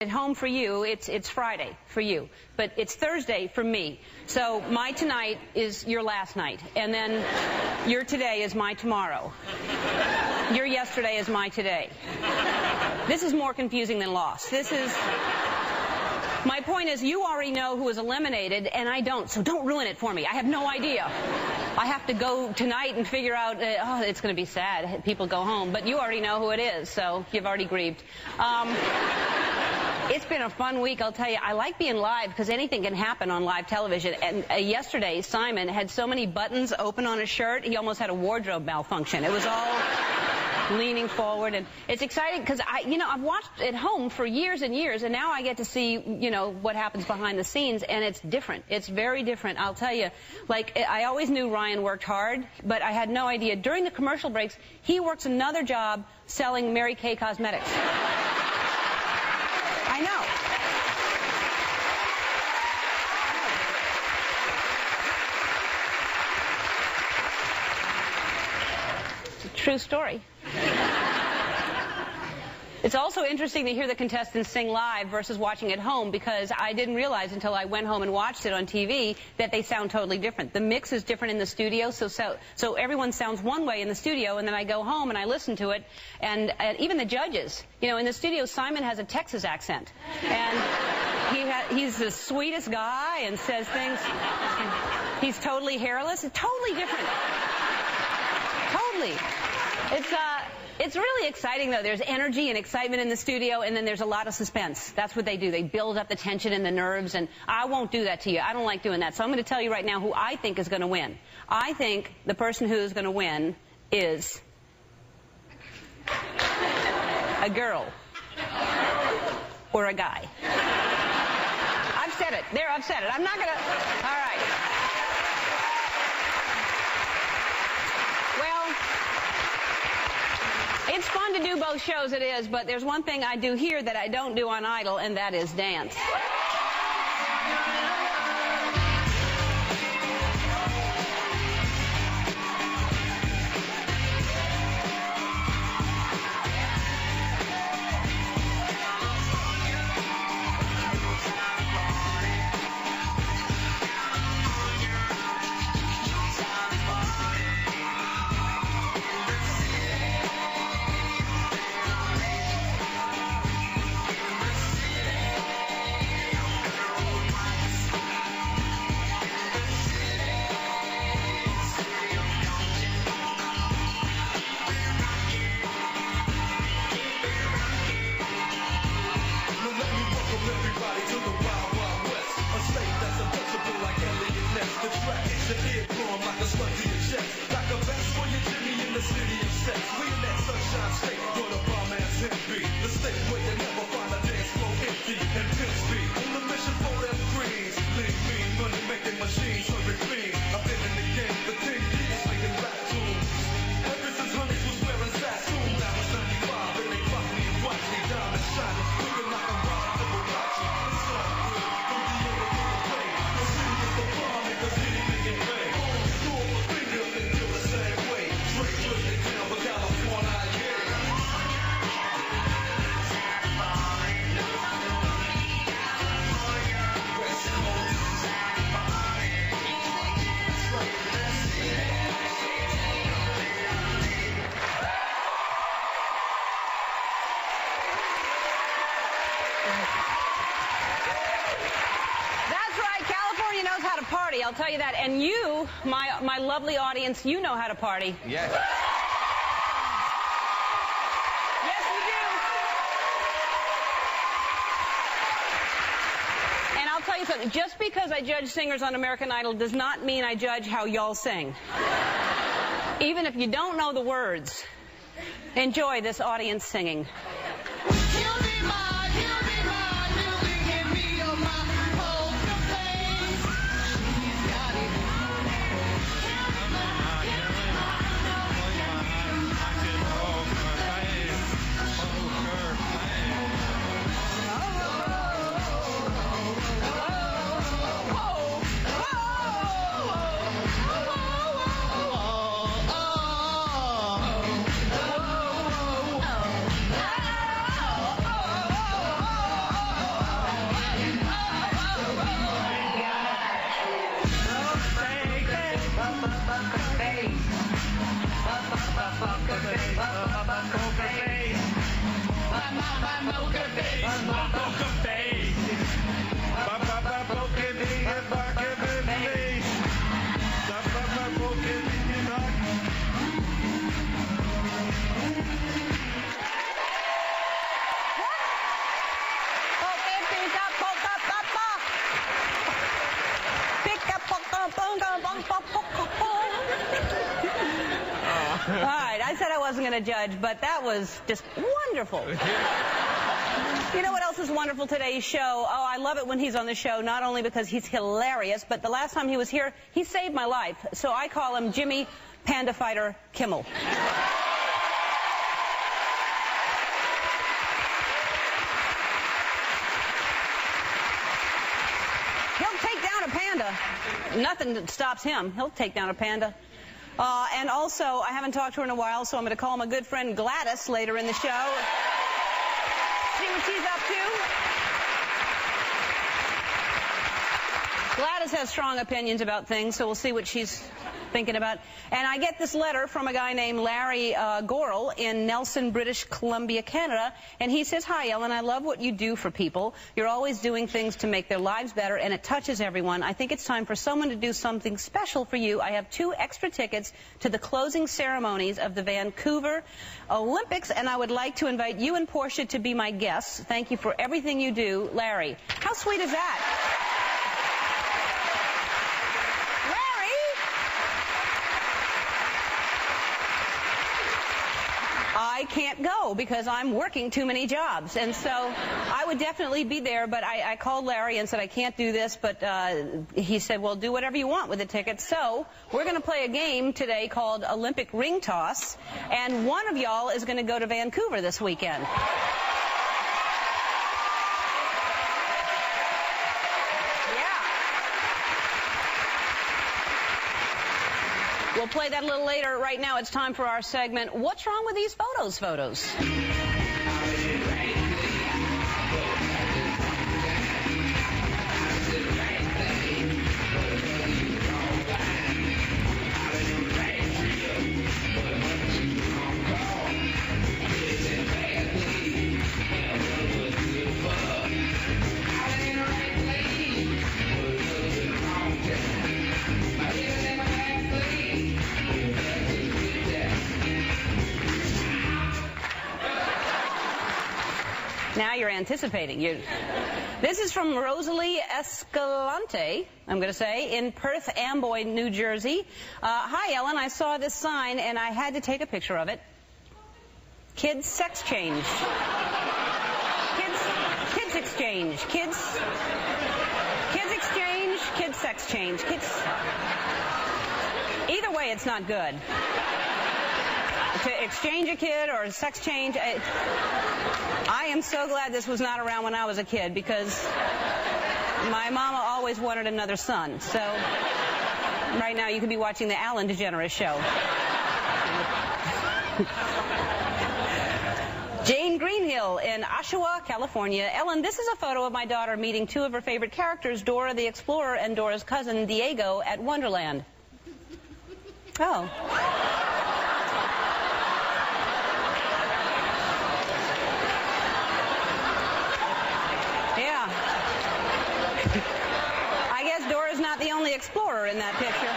At home for you, it's Friday for you, but it's Thursday for me. So my tonight is your last night, and then your today is my tomorrow. Your yesterday is my today. This is more confusing than Lost. My point is, you already know who is eliminated, and I don't, so don't ruin it for me. I have no idea. I have to go tonight and figure out, it's going to be sad. People go home, but you already know who it is, so you've already grieved. It's been a fun week, I'll tell you. I like being live because anything can happen on live television. And yesterday, Simon had so many buttons open on his shirt, he almost had a wardrobe malfunction. It was all leaning forward, and it's exciting because I've watched at home for years and years, and now I get to see, what happens behind the scenes, and it's different. It's very different, I'll tell you. Like, I always knew Ryan worked hard, but I had no idea. During the commercial breaks, he works another job selling Mary Kay cosmetics. I know. It's a true story. It's also interesting to hear the contestants sing live versus watching at home, because I didn't realize until I went home and watched it on TV that they sound totally different. The mix is different in the studio, so everyone sounds one way in the studio, and then I go home and I listen to it, and even the judges. In the studio, Simon has a Texas accent, and he's the sweetest guy and says things. He's totally hairless. It's totally different. Totally. It's really exciting, though. There's energy and excitement in the studio, and then there's a lot of suspense. That's what they do. They build up the tension and the nerves, and I won't do that to you. I don't like doing that. So I'm going to tell you right now who I think is going to win. I think the person who is going to win is a girl or a guy. I've said it. There, I've said it. I'm not going to... All right. It's fun to do both shows, it is, but there's one thing I do here that I don't do on Idol, and that is dance. I'll tell you that. And you, my lovely audience, you know how to party. Yes. Yes, you do. And I'll tell you something. Just because I judge singers on American Idol does not mean I judge how y'all sing. Even if you don't know the words, enjoy this audience singing. wasn't going to judge, but that was just wonderful. You know what else is wonderful today's show? Oh, I love it when he's on the show, not only because he's hilarious, but the last time he was here, he saved my life. So I call him Jimmy Panda Fighter Kimmel. He'll take down a panda. Nothing stops him. He'll take down a panda. And also, I haven't talked to her in a while, so I'm going to call my good friend Gladys later in the show. See what she's up to. Gladys has strong opinions about things, so we'll see what she's thinking about. And I get this letter from a guy named Larry Gorel in Nelson, British Columbia, Canada. And he says, "Hi, Ellen, I love what you do for people. You're always doing things to make their lives better, and it touches everyone. I think it's time for someone to do something special for you. I have 2 extra tickets to the closing ceremonies of the Vancouver Olympics, and I would like to invite you and Portia to be my guests. Thank you for everything you do, Larry." How sweet is that? I can't go because I'm working too many jobs. And so I would definitely be there, but I called Larry and said I can't do this, but he said, well, do whatever you want with the tickets. So we're going to play a game today called Olympic Ring Toss, and one of y'all is going to go to Vancouver this weekend. We'll play that a little later. Right now, it's time for our segment, What's Wrong with These Photos? Now you're anticipating. This is from Rosalie Escalante, I'm going to say, in Perth Amboy, New Jersey. Hi, Ellen. I saw this sign, and I had to take a picture of it. Kids sex change. Kids exchange. Kids exchange. Kids sex change. Either way, it's not good. To exchange a kid or sex change. I am so glad this was not around when I was a kid, because my mama always wanted another son. So right now you could be watching the Ellen Degeneres show. Jane Greenhill in Oshawa, California. Ellen, this is a photo of my daughter meeting 2 of her favorite characters, Dora the Explorer and Dora's cousin Diego, at Wonderland. Oh. I guess Dora's not the only explorer in that picture.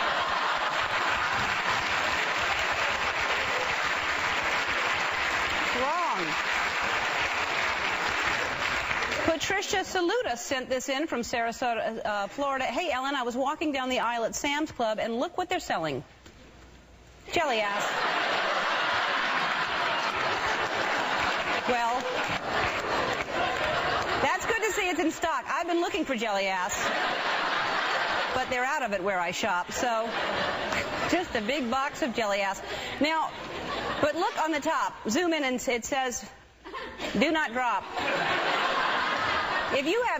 Wrong. Patricia Saluda sent this in from Sarasota, Florida. Hey, Ellen, I was walking down the aisle at Sam's Club, and look what they're selling. Jelly ass. Well, that's good to see it's in stock. I've been looking for jelly ass, but they're out of it where I shop. So just a big box of jelly ass. Now, but look on the top. Zoom in and it says, do not drop. If you have